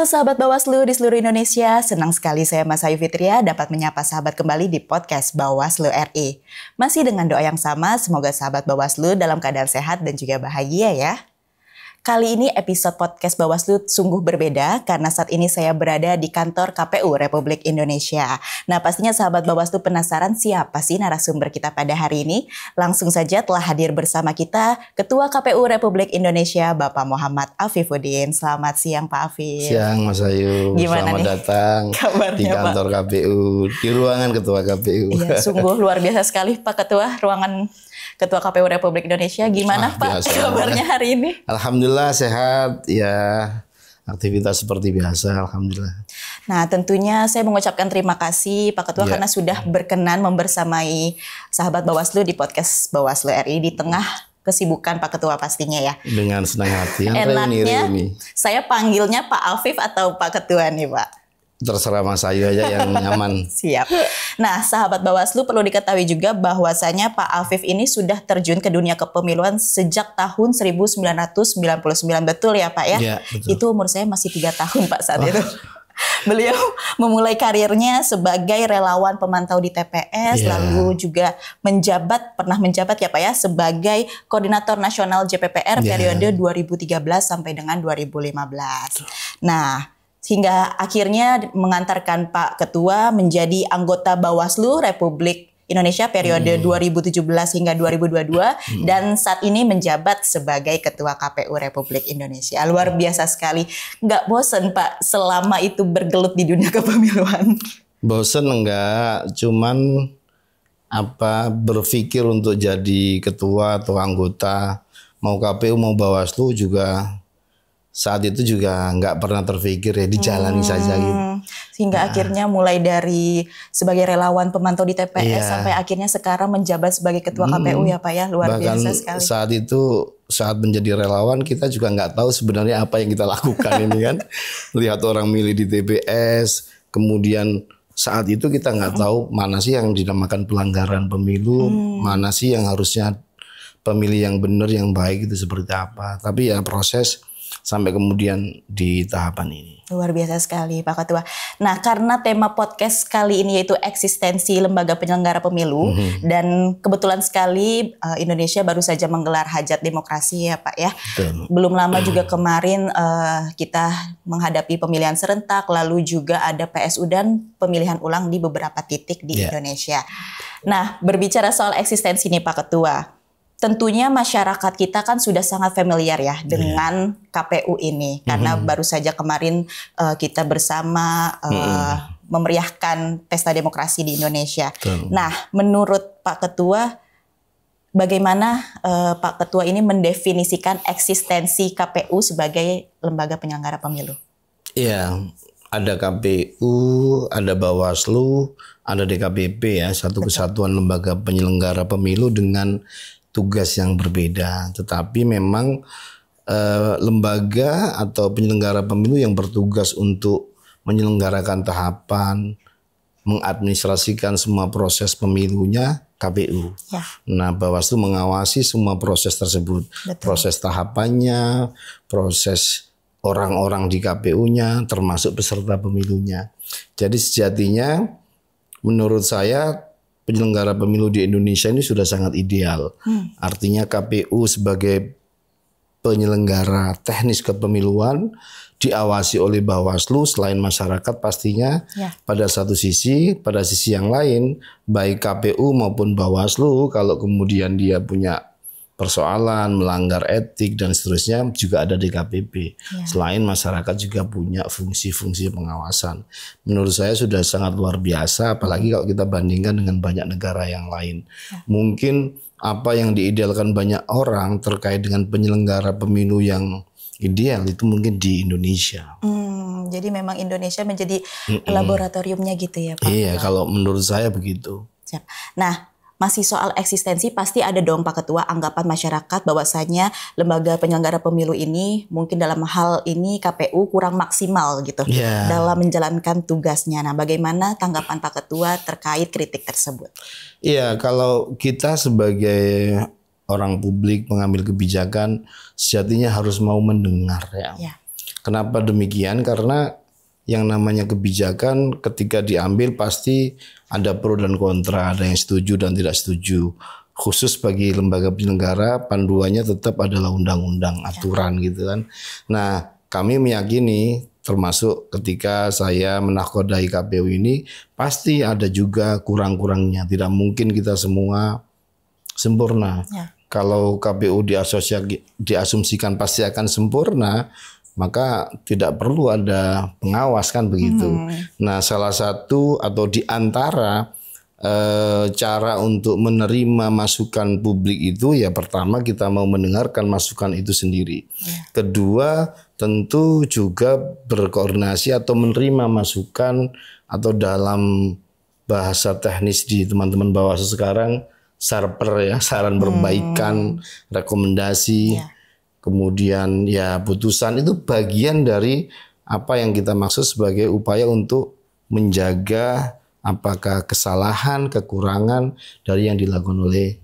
Halo sahabat Bawaslu di seluruh Indonesia, senang sekali saya Mas Ayu Fitria dapat menyapa sahabat kembali di podcast Bawaslu RI. Masih dengan doa yang sama, semoga sahabat Bawaslu dalam keadaan sehat dan juga bahagia ya. Kali ini episode podcast Bawaslu sungguh berbeda karena saat ini saya berada di kantor KPU Republik Indonesia. Nah pastinya sahabat Bawaslu penasaran siapa sih narasumber kita pada hari ini? Langsung saja telah hadir bersama kita Ketua KPU Republik Indonesia Bapak Muhammad Afifuddin. Selamat siang Pak Afif. Siang Mas Ayu, Gimana selamat nih datang kabarnya, di kantor Pak? KPU, di ruangan Ketua KPU. Iya, sungguh luar biasa sekali Pak Ketua, ruangan Ketua KPU Republik Indonesia. Gimana Pak biasa. kabarnya hari ini? Alhamdulillah sehat ya, aktivitas seperti biasa, alhamdulillah. Nah tentunya saya mengucapkan terima kasih Pak Ketua karena sudah berkenan membersamai sahabat Bawaslu di podcast Bawaslu RI di tengah kesibukan Pak Ketua pastinya ya. Dengan senang hati. Enaknya saya panggilnya Pak Afif atau Pak Ketua nih Pak? Terserah Mas Ayu aja yang nyaman. Siap. Nah, sahabat Bawaslu perlu diketahui juga bahwasanya Pak Afif ini sudah terjun ke dunia kepemiluan sejak tahun 1999, betul ya Pak ya? Iya, betul. Itu umur saya masih 3 tahun Pak saat itu. Beliau memulai karirnya sebagai relawan pemantau di TPS, lalu juga pernah menjabat ya Pak ya sebagai Koordinator Nasional JPPR periode 2013 sampai dengan 2015. Nah, hingga akhirnya mengantarkan Pak Ketua menjadi anggota Bawaslu Republik Indonesia periode 2017 hingga 2022 dan saat ini menjabat sebagai Ketua KPU Republik Indonesia. Luar biasa sekali. Nggak bosen Pak selama itu bergelut di dunia kepemiluan? Bosen enggak, cuman berpikir untuk jadi ketua atau anggota mau KPU mau Bawaslu juga saat itu juga nggak pernah terpikir ya, dijalani saja gitu. Sehingga akhirnya mulai dari sebagai relawan pemantau di TPS sampai akhirnya sekarang menjabat sebagai Ketua KPU ya Pak ya, luar biasa sekali. Saat itu saat menjadi relawan kita juga nggak tahu sebenarnya apa yang kita lakukan ini kan. Lihat orang milih di TPS, kemudian saat itu kita nggak tahu mana sih yang dinamakan pelanggaran pemilu, mana sih yang harusnya pemilih yang benar, yang baik itu seperti apa. Tapi ya proses sampai kemudian di tahapan ini. Luar biasa sekali Pak Ketua. Nah karena tema podcast kali ini yaitu eksistensi lembaga penyelenggara pemilu dan kebetulan sekali Indonesia baru saja menggelar hajat demokrasi ya Pak ya. Betul. Belum lama juga kemarin kita menghadapi pemilihan serentak, lalu juga ada PSU dan pemilihan ulang di beberapa titik di Indonesia. Nah berbicara soal eksistensi nih Pak Ketua, tentunya masyarakat kita kan sudah sangat familiar ya dengan KPU ini karena baru saja kemarin kita bersama memeriahkan pesta demokrasi di Indonesia. Nah, menurut Pak Ketua, bagaimana Pak Ketua ini mendefinisikan eksistensi KPU sebagai lembaga penyelenggara pemilu? Iya, ada KPU, ada Bawaslu, ada DKPP ya, satu kesatuan lembaga penyelenggara pemilu dengan tugas yang berbeda, tetapi memang lembaga atau penyelenggara pemilu yang bertugas untuk menyelenggarakan tahapan, mengadministrasikan semua proses pemilunya KPU. Ya. Nah, Bawaslu mengawasi semua proses tersebut, proses tahapannya, proses orang-orang di KPU-nya, termasuk peserta pemilunya. Jadi sejatinya, menurut saya penyelenggara pemilu di Indonesia ini sudah sangat ideal. Artinya KPU sebagai penyelenggara teknis kepemiluan diawasi oleh Bawaslu selain masyarakat pastinya pada satu sisi, pada sisi yang lain baik KPU maupun Bawaslu kalau kemudian dia punya persoalan, melanggar etik dan seterusnya juga ada DKPP. Selain masyarakat juga punya fungsi-fungsi pengawasan. Menurut saya sudah sangat luar biasa, apalagi kalau kita bandingkan dengan banyak negara yang lain. Mungkin apa yang diidealkan banyak orang terkait dengan penyelenggara pemilu yang ideal itu mungkin di Indonesia. Jadi memang Indonesia menjadi laboratoriumnya gitu ya Pak? Iya, kalau menurut saya begitu. Siap. Nah, masih soal eksistensi pasti ada dong Pak Ketua anggapan masyarakat bahwasanya lembaga penyelenggara pemilu ini mungkin dalam hal ini KPU kurang maksimal gitu dalam menjalankan tugasnya. Nah, bagaimana tanggapan Pak Ketua terkait kritik tersebut? Iya, kalau kita sebagai orang publik pengambil kebijakan sejatinya harus mau mendengar ya. Kenapa demikian? Karena yang namanya kebijakan ketika diambil pasti ada pro dan kontra, ada yang setuju dan tidak setuju. Khusus bagi lembaga penyelenggara, panduannya tetap adalah undang-undang, aturan gitu kan. Nah, kami meyakini termasuk ketika saya menahkodai KPU ini pasti ada juga kurang-kurangnya. Tidak mungkin kita semua sempurna. Ya. Kalau KPU diasumsikan pasti akan sempurna, maka tidak perlu ada pengawas kan begitu. Nah, salah satu atau di antara cara untuk menerima masukan publik itu ya pertama kita mau mendengarkan masukan itu sendiri. Ya. Kedua tentu juga berkoordinasi atau menerima masukan atau dalam bahasa teknis di teman-teman Bawaslu sekarang sarper ya, saran perbaikan, rekomendasi. Ya. Kemudian ya putusan itu bagian dari apa yang kita maksud sebagai upaya untuk menjaga apakah kesalahan, kekurangan dari yang dilakukan oleh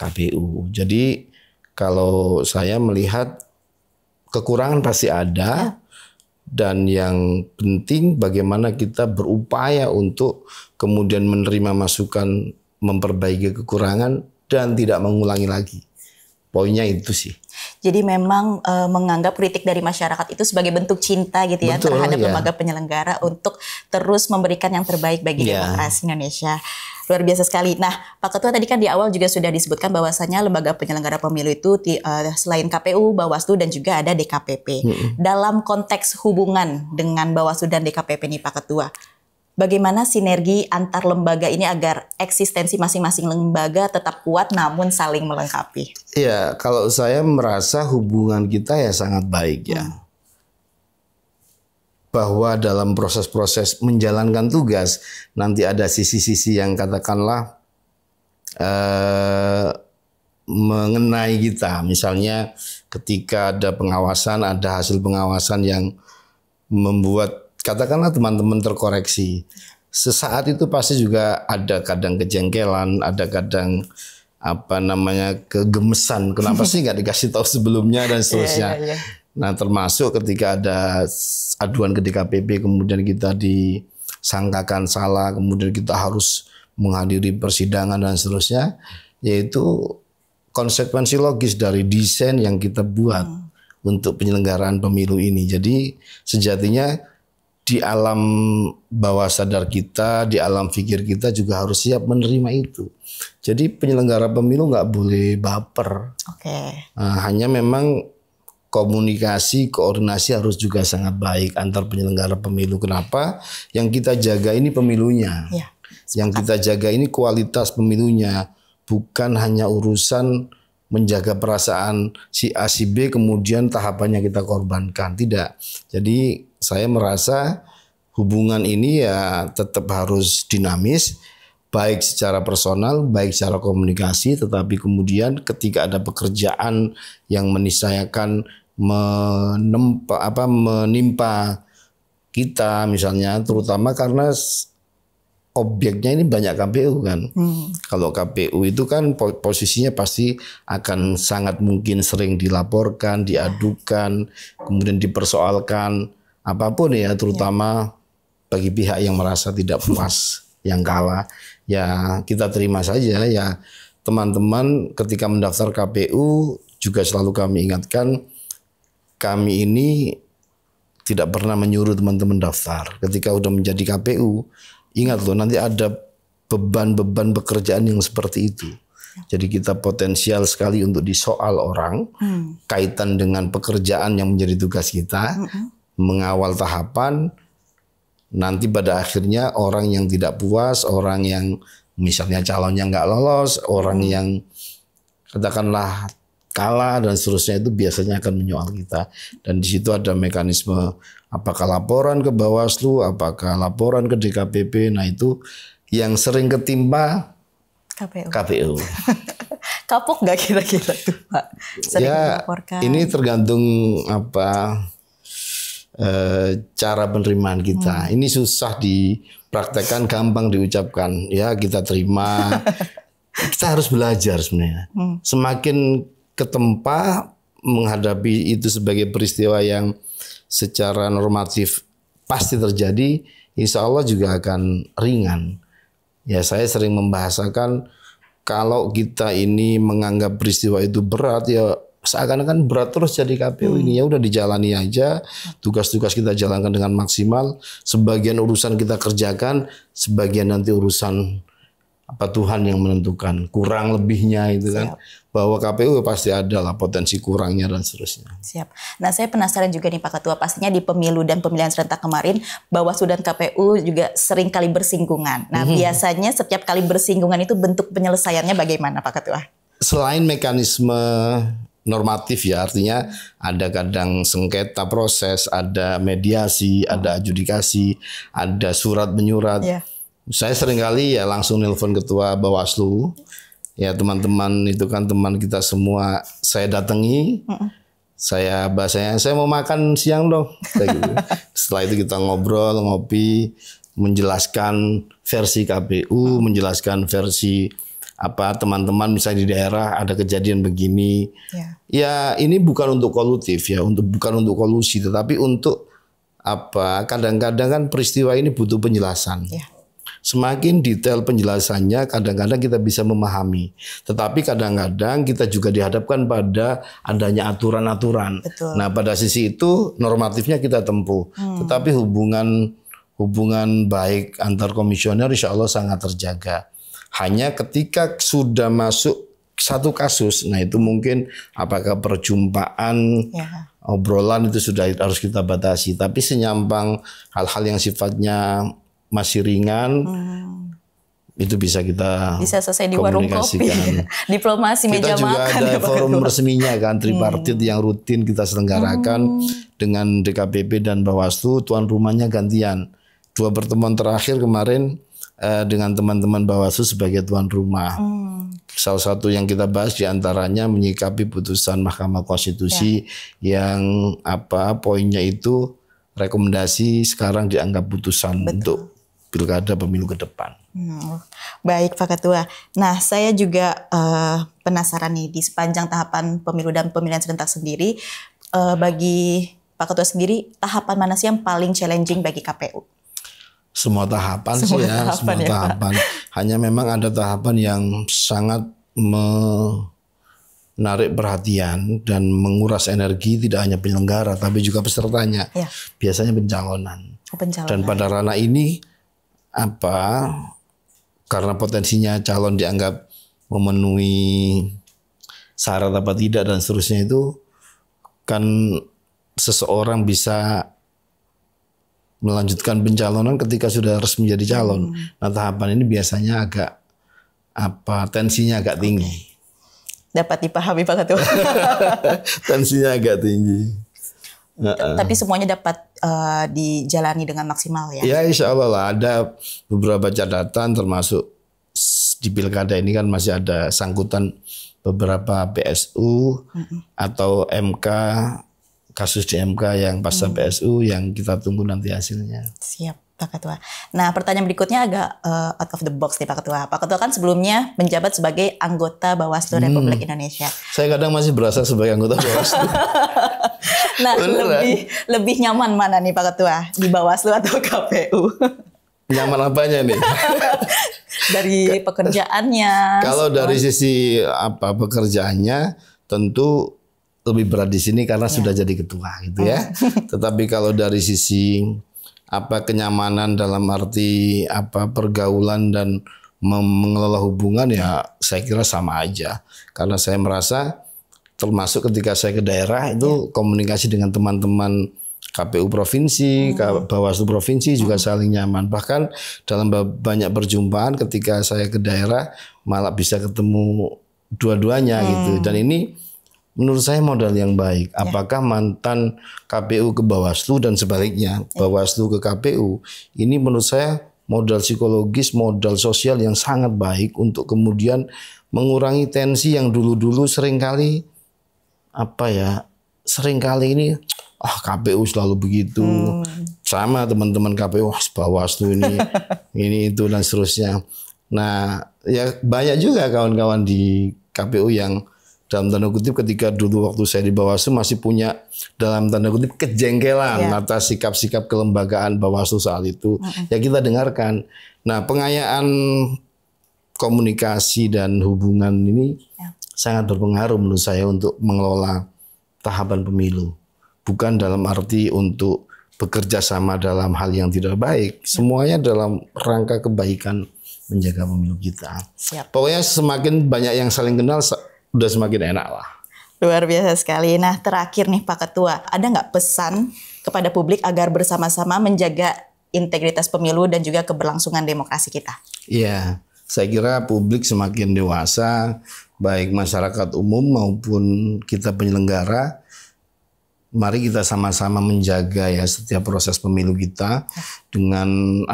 KPU. Jadi kalau saya melihat kekurangan pasti ada, dan yang penting bagaimana kita berupaya untuk kemudian menerima masukan, memperbaiki kekurangan dan tidak mengulangi lagi. Poinnya itu sih. Jadi memang menganggap kritik dari masyarakat itu sebagai bentuk cinta gitu ya. Betul, terhadap lembaga penyelenggara untuk terus memberikan yang terbaik bagi demokrasi Indonesia. Luar biasa sekali. Nah, Pak Ketua tadi kan di awal juga sudah disebutkan bahwasannya lembaga penyelenggara pemilu itu selain KPU, Bawaslu dan juga ada DKPP. Dalam konteks hubungan dengan Bawaslu dan DKPP nih Pak Ketua, bagaimana sinergi antar lembaga ini agar eksistensi masing-masing lembaga tetap kuat namun saling melengkapi? Ya, kalau saya merasa hubungan kita ya sangat baik ya. Bahwa dalam proses-proses menjalankan tugas nanti ada sisi-sisi yang katakanlah mengenai kita. Misalnya ketika ada pengawasan, ada hasil pengawasan yang membuat katakanlah teman-teman terkoreksi. Sesaat itu pasti juga ada kadang kejengkelan, ada kadang kegemesan. Kenapa sih nggak dikasih tahu sebelumnya dan seterusnya. Nah, termasuk ketika ada aduan ke DKPP kemudian kita disangkakan salah, kemudian kita harus menghadiri persidangan dan seterusnya, yaitu konsekuensi logis dari desain yang kita buat untuk penyelenggaraan pemilu ini. Jadi sejatinya di alam bawah sadar kita, di alam pikir kita juga harus siap menerima itu. Jadi penyelenggara pemilu nggak boleh baper. Hanya memang komunikasi, koordinasi harus juga sangat baik antar penyelenggara pemilu. Kenapa? Yang kita jaga ini pemilunya. Yang kita jaga ini kualitas pemilunya. Bukan hanya urusan menjaga perasaan si A, si B, kemudian tahapannya kita korbankan. Tidak. Jadi saya merasa hubungan ini ya tetap harus dinamis. Baik secara personal, baik secara komunikasi. Tetapi kemudian ketika ada pekerjaan yang meniscayakan menimpa kita misalnya, terutama karena objeknya ini banyak KPU kan. Kalau KPU itu kan posisinya pasti akan sangat mungkin sering dilaporkan, diadukan, kemudian dipersoalkan apapun ya, terutama bagi pihak yang merasa tidak puas, yang kalah. Ya kita terima saja ya. Teman-teman ketika mendaftar KPU juga selalu kami ingatkan, kami ini tidak pernah menyuruh teman-teman daftar. Ketika udah menjadi KPU, ingat loh nanti ada beban-beban pekerjaan yang seperti itu. Jadi kita potensial sekali untuk disoal orang kaitan dengan pekerjaan yang menjadi tugas kita, mengawal tahapan. Nanti pada akhirnya orang yang tidak puas, orang yang misalnya calonnya nggak lolos, orang yang katakanlah kalah dan seterusnya itu biasanya akan menyoal kita. Dan di situ ada mekanisme apakah laporan ke Bawaslu, apakah laporan ke DKPP. Nah itu yang sering ketimpa KPU. Kapok nggak kira-kira tuh Pak? Sering dilaporkan. Ini tergantung cara penerimaan kita. Ini susah dipraktekkan, gampang diucapkan. Ya kita terima. Kita harus belajar sebenarnya. Semakin ketempa menghadapi itu sebagai peristiwa yang secara normatif pasti terjadi, insya Allah juga akan ringan. Ya, saya sering membahasakan kalau kita ini menganggap peristiwa itu berat, ya seakan-akan berat terus jadi KPU ini. Ya udah dijalani aja, tugas-tugas kita jalankan dengan maksimal, sebagian urusan kita kerjakan, sebagian nanti urusan apa Tuhan yang menentukan, kurang lebihnya itu kan. Bahwa KPU pasti ada lah potensi kurangnya dan seterusnya. Siap. Nah, saya penasaran juga nih Pak Ketua, pastinya di pemilu dan pemilihan serentak kemarin Bawaslu dan KPU juga sering kali bersinggungan. Nah, biasanya setiap kali bersinggungan itu bentuk penyelesaiannya bagaimana Pak Ketua? Selain mekanisme normatif ya, artinya ada kadang sengketa proses, ada mediasi, ada adjudikasi, ada surat menyurat. Saya seringkali ya langsung nelpon ketua Bawaslu. Ya teman-teman itu kan teman kita semua, saya datangi, saya bahasanya saya mau makan siang dong. Gitu. Setelah itu kita ngobrol, ngopi, menjelaskan versi KPU, menjelaskan versi apa teman-teman misalnya di daerah ada kejadian begini. Ya ini bukan untuk kolutif ya, bukan untuk kolusi, tetapi untuk apa? Kadang-kadang kan peristiwa ini butuh penjelasan. Semakin detail penjelasannya kadang-kadang kita bisa memahami. Tetapi kadang-kadang kita juga dihadapkan pada adanya aturan-aturan. Nah pada sisi itu normatifnya kita tempuh. Tetapi hubungan baik antar komisioner insya Allah sangat terjaga. Hanya ketika sudah masuk satu kasus, nah itu mungkin apakah perjumpaan, obrolan itu sudah harus kita batasi. Tapi senyampang hal-hal yang sifatnya masih ringan, itu bisa kita selesai di warung kopi, diplomasi meja makan. Kita juga ada forum resminya kan, tripartit yang rutin kita selenggarakan dengan DKPP dan Bawaslu, tuan rumahnya gantian. 2 pertemuan terakhir kemarin dengan teman-teman Bawaslu sebagai tuan rumah. Salah satu yang kita bahas diantaranya menyikapi putusan Mahkamah Konstitusi yang apa poinnya itu rekomendasi sekarang dianggap putusan untuk pilkada pemilu ke depan. Baik Pak Ketua. Nah saya juga penasaran nih di sepanjang tahapan pemilu dan pemilihan serentak sendiri, bagi Pak Ketua sendiri tahapan mana sih yang paling challenging bagi KPU? Semua tahapan sih ya, semua tahapan. Hanya memang ada tahapan yang sangat menarik perhatian dan menguras energi tidak hanya penyelenggara tapi juga pesertanya. Biasanya pencalonan. Dan pada ranah ini karena potensinya calon dianggap memenuhi syarat apa tidak dan seterusnya itu kan seseorang bisa melanjutkan pencalonan ketika sudah resmi jadi calon. Nah tahapan ini biasanya agak tensinya agak tinggi. Dapat dipahami Pak Ketua. Tensinya agak tinggi. Tapi semuanya dapat dijalani dengan maksimal ya? Ya insya Allah lah, ada beberapa catatan termasuk di pilkada ini kan masih ada sangkutan beberapa PSU atau MK, kasus di MK yang pasca PSU yang kita tunggu nanti hasilnya. Siap Pak Ketua. Nah pertanyaan berikutnya agak out of the box nih Pak Ketua. Pak Ketua kan sebelumnya menjabat sebagai anggota Bawaslu Republik Indonesia. Saya kadang masih berasa sebagai anggota Bawaslu. Nah lebih nyaman mana nih Pak Ketua, di Bawaslu atau KPU? Nyaman apanya nih? Dari pekerjaannya. Kalau dari sisi pekerjaannya tentu lebih berat di sini karena sudah jadi ketua gitu ya. Tetapi kalau dari sisi kenyamanan dalam arti pergaulan dan mengelola hubungan ya saya kira sama aja. Karena saya merasa termasuk ketika saya ke daerah itu komunikasi dengan teman-teman KPU provinsi, Bawaslu provinsi juga saling nyaman. Bahkan dalam banyak perjumpaan ketika saya ke daerah malah bisa ketemu dua-duanya gitu. Dan ini menurut saya modal yang baik. Apakah mantan KPU ke Bawaslu dan sebaliknya Bawaslu ke KPU, ini menurut saya modal psikologis, modal sosial yang sangat baik untuk kemudian mengurangi tensi yang dulu-dulu seringkali ini KPU selalu begitu. Sama teman-teman KPU Bawaslu ini ini itu dan seterusnya. Nah, ya banyak juga kawan-kawan di KPU yang dalam tanda kutip ketika dulu waktu saya di Bawaslu masih punya dalam tanda kutip kejengkelan atas sikap-sikap kelembagaan Bawaslu saat itu. Ya kita dengarkan. Nah, pengayaan komunikasi dan hubungan ini sangat berpengaruh menurut saya untuk mengelola tahapan pemilu. Bukan dalam arti untuk bekerja sama dalam hal yang tidak baik. Semuanya dalam rangka kebaikan menjaga pemilu kita. Pokoknya semakin banyak yang saling kenal, udah semakin enak lah. Luar biasa sekali. Nah, terakhir nih Pak Ketua, ada nggak pesan kepada publik agar bersama-sama menjaga integritas pemilu dan juga keberlangsungan demokrasi kita? Iya, saya kira publik semakin dewasa, baik masyarakat umum maupun kita penyelenggara. Mari kita sama-sama menjaga ya setiap proses pemilu kita dengan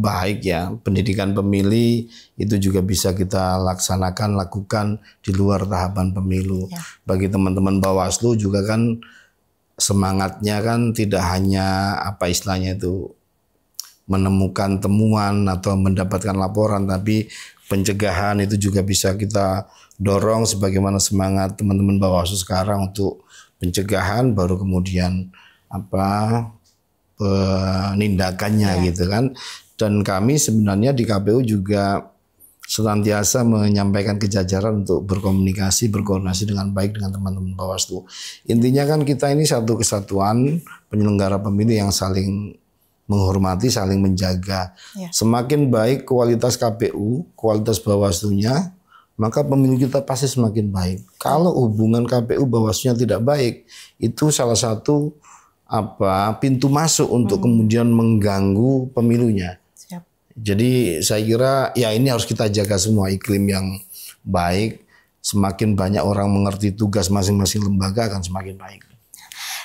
baik ya, pendidikan pemilih itu juga bisa kita lakukan di luar tahapan pemilu. Bagi teman-teman Bawaslu juga kan semangatnya kan tidak hanya istilahnya itu menemukan temuan atau mendapatkan laporan, tapi pencegahan itu juga bisa kita dorong sebagaimana semangat teman-teman Bawaslu sekarang untuk pencegahan, baru kemudian penindakannya gitu kan. Dan kami sebenarnya di KPU juga senantiasa menyampaikan ke jajaran untuk berkoordinasi dengan baik dengan teman-teman Bawaslu. Intinya kan kita ini satu kesatuan penyelenggara pemilu yang saling menghormati, saling menjaga. Semakin baik kualitas KPU, kualitas Bawaslunya, maka pemilu kita pasti semakin baik. Kalau hubungan KPU Bawaslunya tidak baik, itu salah satu pintu masuk untuk kemudian mengganggu pemilunya. Jadi saya kira ya ini harus kita jaga semua, iklim yang baik. Semakin banyak orang mengerti tugas masing-masing lembaga akan semakin baik.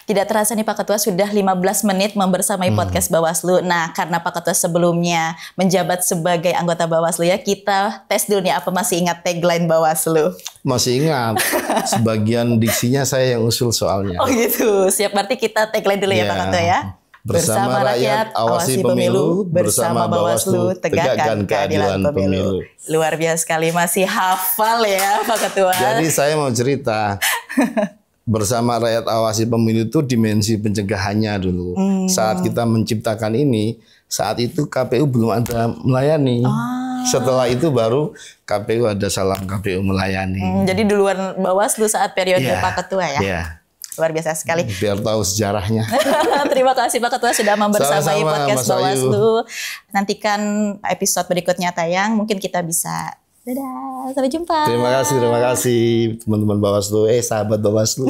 Tidak terasa nih Pak Ketua sudah 15 menit membersamai podcast Bawaslu. Nah, karena Pak Ketua sebelumnya menjabat sebagai anggota Bawaslu ya, kita tes dulu nih apa masih ingat tagline Bawaslu? Masih ingat. Sebagian diksinya saya yang usul soalnya. Oh gitu. Siap, berarti kita tagline dulu ya Pak Ketua ya. Bersama rakyat awasi pemilu, bersama Bawaslu tegakkan keadilan pemilu. Luar biasa sekali, masih hafal ya Pak Ketua. Jadi saya mau cerita. Bersama rakyat awasi pemilu itu dimensi pencegahannya dulu. Saat kita menciptakan ini, saat itu KPU belum ada melayani. Setelah itu baru KPU ada salam KPU melayani. Jadi duluan Bawaslu saat periode Pak Ketua ya? Luar biasa sekali. Biar tahu sejarahnya. Terima kasih Pak Ketua sudah membersamai podcast Bawaslu. Nantikan episode berikutnya tayang, mungkin kita bisa. Dadah, sampai jumpa. Terima kasih teman-teman Bawaslu, sahabat Bawaslu.